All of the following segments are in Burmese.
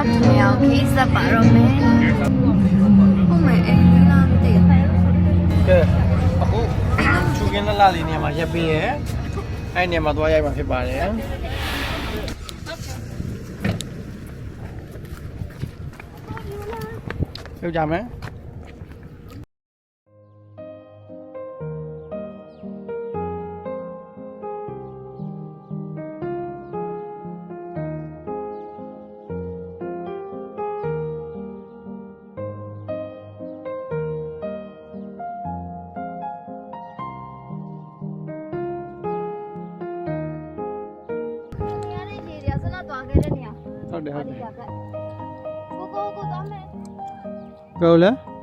နေအောင်ခီးဆက်ပါတော့မယ်ဟုတ်မယ်အဲ့ဒီလားမသိဘူးကဲအခုချူကင်းလာလေးနေရာမှာရက်ပေးရဲ့အဲ့နေရာမှာသွားရိုက်မှာဖြစ်ပါတယ်ပြောကြမယ်ဟုတ်တယ်ကိုသွားမယ်ကိုလဲ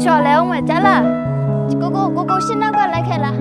ချော်လဲအောင်မကြလားကိုရှင်းနောက်ကလိုက်ခဲ့လား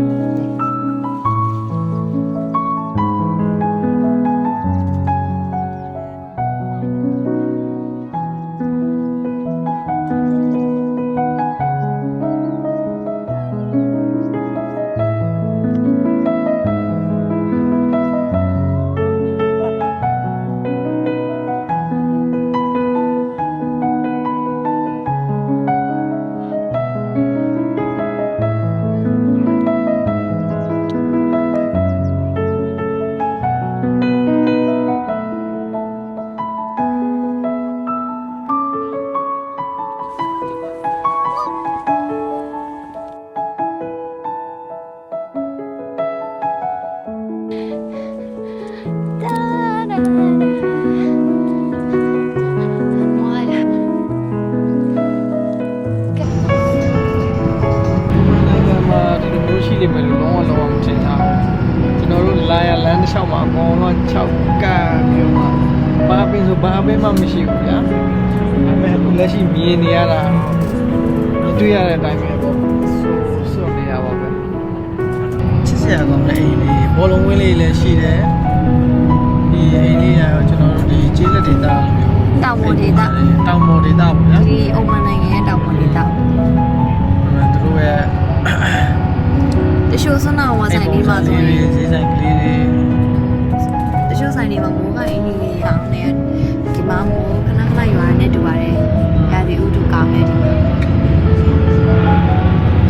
ဒီမဲ့လုံးဝမထင်ထားဘူးကျွန်တော်တို့လာရလမ်းတစ်လျှောက်မှာအကုန်လုံး6ကပြီးတော့ဘာပင်ဆိုဘာပင်မှမရှိဘူးဗျာဒါပေမဲ့အခုလက်ရှိမြင်နေရတာတွေ့ရတဲ့အတိုင်းပဲပေါ့ဆိုနေရပါပဲချစ်စရာကောင်းတဲ့အိမ်လေးဘောလုံးဝင်းလေးလည်းရှိတယ်ဒီအိမ်လေးရောကျွန်တော်တို့ဒီကျေးလက်ဒေသလိုမျိုးတောင်ပေါ်ဒေသပေါ့ဗျာဒီအုံမနိုင်ငံရဲ့တောင်ပေါ်ဒေသသူတို့ရဲ့တချို့စနာဝဆိုင်လေးမှာဆိုရင်ဈေးဆိုင်ကလေးတွေတချို့ဆိုင်တွေမှာမိုးကအင်းကြီးလေးအောင်နေဒီမှာမိုးခဏခဏရွာနေတူပါတယ်ရာသီဥတုကောင်းနေဒီမှာ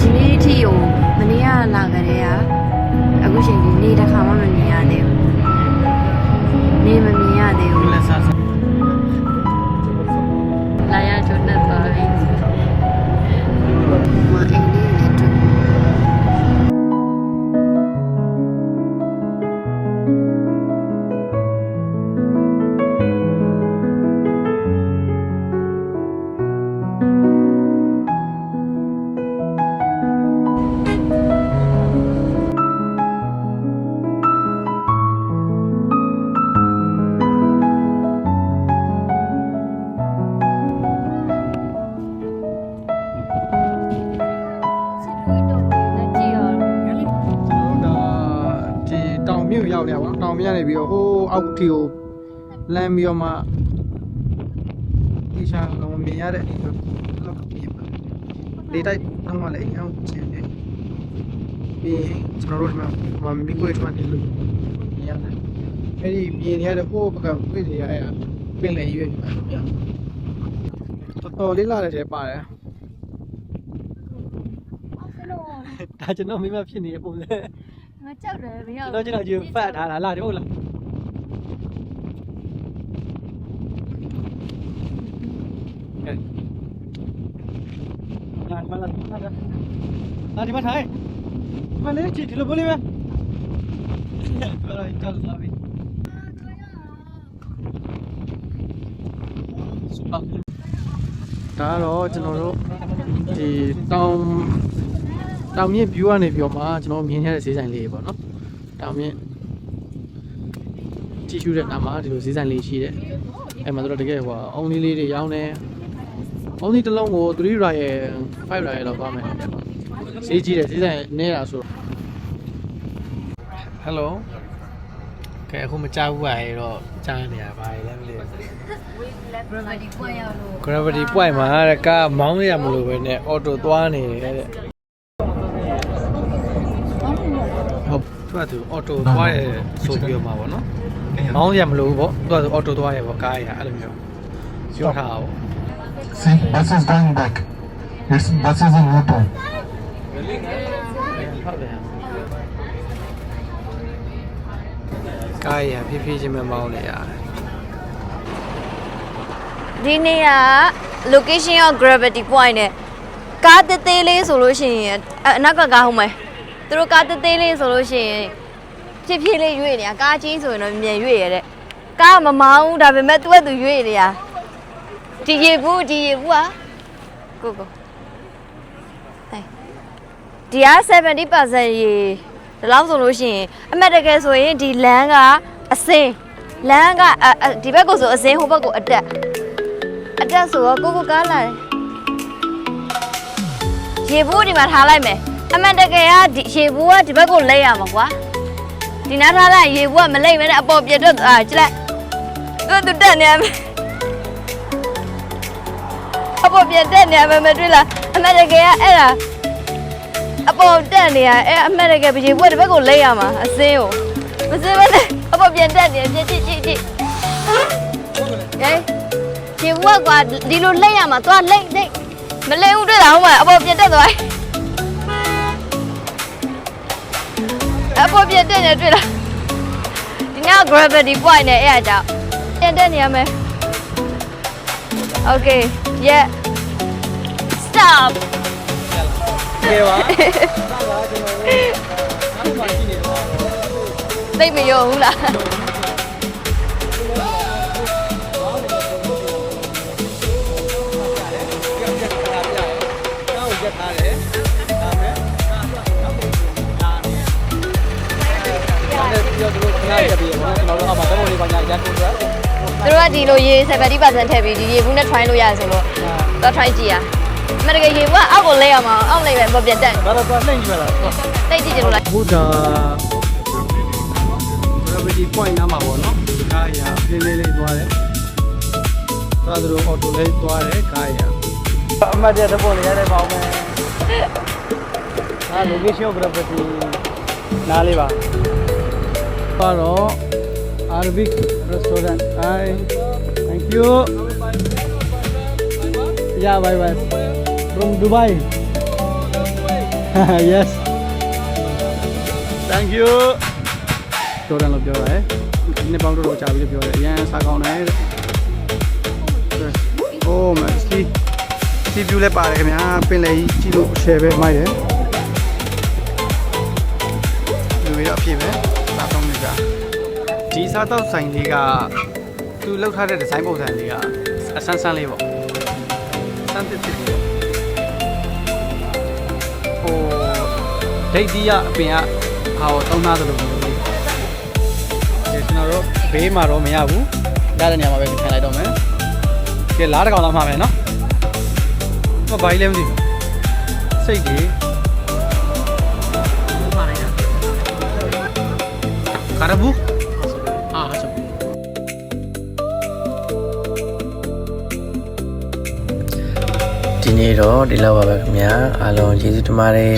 ဒီနေ့အထိကိုမနေ့ကလာကြတဲ့ကအခုချိန်ဒီနေ့တစ်ခါမှမမြင်ရသေးဘူးနေမမြင်ရသေးဘူးလက်စားလာရချိုးနေသွားပြီမအင်းလေးနဲ့တူမြို့ရောက်တယ်ပေါ့တောင်မြနေပြီးတော့ဟိုးအောက်ထီကိုလမ်းပြီးတော့မှဒီချာလုံးမြင်ရတဲ့အနေနဲ့လောက်ပြင်ပါလေတိုက်တော့မှလည်းအောင်ချင်တယ်ပြီးကျွန်တော်တို့ဒီမှာမိကိုထွန်းနေလို့မြင်ရတယ်အဲ့ဒီမြင်ရတဲ့ဟိုးဘက်ကဝိစီရအဲ့ပင်လေရွေးနေပါဗျာတော်လေးလာတယ်ပါတယ်ဒါကျွန်တော်မိမဖြစ်နေတဲ့ပုံစံငါကြောက်တယ်မရဘူးကျွန်တော်ယူဖတ်ထားတာလားဒီဟုတ်လားကဲညာမလာလာဒီမှာထိုင်မလေးချီဒီလိုဘလေးပဲတော်တော်တော်လာပြီ ဒါကတော့ကျွန်တော်တို့ဒီတောင်မြင့် view ကနေပြောမှာကျွန်တော်မြင်ရတဲ့ဈေးဆိုင်လေးပေါ့နော်တောင်မြင့်ကြည့်ရှုတဲ့နာမှာဒီလိုဈေးဆိုင်လေးရှိတယ်အဲ့မှာတို့တကယ်ဟိုအုံးလေးတွေရောင်းတယ်အုံးလေးတစ်လုံးကို3 rial 5 rial လောက်သွားမယ်ဈေးကြီးတယ်ဈေးဆိုင်နေတာဆိုဟယ်လိုကဲအခုမကြောက်ဘူးပါရဲ့တော့ကြားနေရပါလေမလို့ gravity point ရောက်လို့ gravity point မှာတဲ့ကားမောင်းရမလို့ပဲနဲ့ auto သွားနေတယ်တဲ့ဟုတ်သူကသူ auto သွားရဆိုပြီးတော့မှာပေါ့နော်မောင်းရမလို့ပေါ့သူက auto သွားရပေါ့ကားရအဲ့လိုမျိုးပြောထားအောင် See, bus is going back. Bus is in U-turn. ဟုတ်တယ်ကားရဖြည်းဖြည်းချင်းမောင်းနေရတယ် ဒီနေရာ location ရော gravity point နဲ့ကားသေးသေးလေးဆိုလို့ရှိရင်အနောက်ကကားဟုတ်မယ်သူတို့ကားသေးသေးလေးဆိုလို့ရှိရင်ဖြည်းဖြည်းလေးရွေ့နေတာကားကြီးဆိုရင်တော့မြန်ရွေ့ရတဲ့ကားမမောင်းဘူးဒါပေမဲ့သူကသူရွေ့နေတာဒီရေဘူးဟာကိုဒီအား 70% ရေဒီလောက်ဆိုလို့ရှိရင်အမှတ်တကယ်ဆိုရင်ဒီလမ်းကအစင်းလမ်းကဒီဘက်ကိုဆိုအစင်းဟိုဘက်ကိုအတက်ဆိုတော့ကိုကားလာတယ်ရေဘူးဒီမှာထားလိုက်မယ်အမှန်တကယ်ကဒီရေဘူးကဒီဘက်ကိုလိမ့်ရမှာကွာဒီနားထားလိုက်ရေဘူးကမလိမ့်မဲနဲ့အပေါ်ပြတ်တော့ကြည့်လိုက်သူတက်နေရမယ်အပေါ်ပြတ်တက်နေရမယ်မတွေ့လားအမှန်တကယ်ကအဲ့ဒါအပေါ်တက်နေရအဲ့အမှန်တကယ်ရေဘူးကဒီဘက်ကိုလိမ့်ရမှာအစင်းကိုမစင်းမနဲ့အပေါ်ပြန်တက်နေကြည့်ဟဲ့ဒီဘွက်ကဒီလိုလိမ့်ရမှာသွားလိမ့်မလိမ့်ဘူးတွေ့လားဟုတ်မှာအပေါ်ပြတ်တက်သွားအပေါ်ပြတ်တက်နေတွေ့လားဒီနေ့ gravity point နဲ့အဲ့အကြောင်းပြန်တက်နေရမယ် Okay yeah stop ကဲပါသိမရောဘူးလားသူတို့ကဒီလိုရေ 70% ထည့်ပြီးဒီရေဘူးနဲ့ try လို့ရတယ်ဆိုလို့တော့ try ကြည့်ရအမတကယ်ရေဘူးကအောက်ကိုလဲရမှာအောက်လဲပဲမပြတ်တက် ဒါတော့သွားနှိမ့်ကြည့်ပါလား တိတ်ကြည့်ကြလို့လား ဘုဒ္ဓ gravity point နားမှာပေါ့နော်ကားရပြင်းလေးသွားတယ်သွားသူတို့ auto လေးသွားတယ်ကားရအမှတ်တပေါ်လေးရတဲ့ပေါင်းမယ်location gravity နားလေးပါတော့ Arabic restaurant hi thank you yeah bye bye from Dubai yes thank you ပြောတယ်လို့ပြောတယ်ဒီနေ့ပေါင်းတော့ကြာပြီလို့ပြောတယ်အရင်စားကောင်းတယ်တဲ့ oh man see view လည်းပါတယ်ခင်ဗျာပင်လေကြီးကြည့်လို့ share ပဲမိုက်တယ်လူတွေတော့အဖြစ်ပဲစားကောင်းနေကြဒီစားတော့ဆိုင်လေးကသူလောက်ထားတဲ့ဒီဇိုင်းပုံစံလေးကအဆန်းဆန်းလေးပေါ့ဆန်းတစ်တစ်လေးဟိုဒိတ်ဒီကအပင်ကဟာတော့တောင်းသားသလိုမျိုးလေးကျွန်တော်တို့ဘေးမှာတော့မရဘူးရတဲ့နေရာမှာပဲခံလိုက်တော့မယ်ကဲလားတစ်ကောင်တော့မှာမယ်နော်မဘာကြီးလဲမသိဘူးစိတ်ကြီးမှာလိုက်တာကာရဘူးဒီနေ့တော့ဒီလောက်ပါပဲခင်ဗျာအားလုံးကျေးဇူးတင်ပါတယ်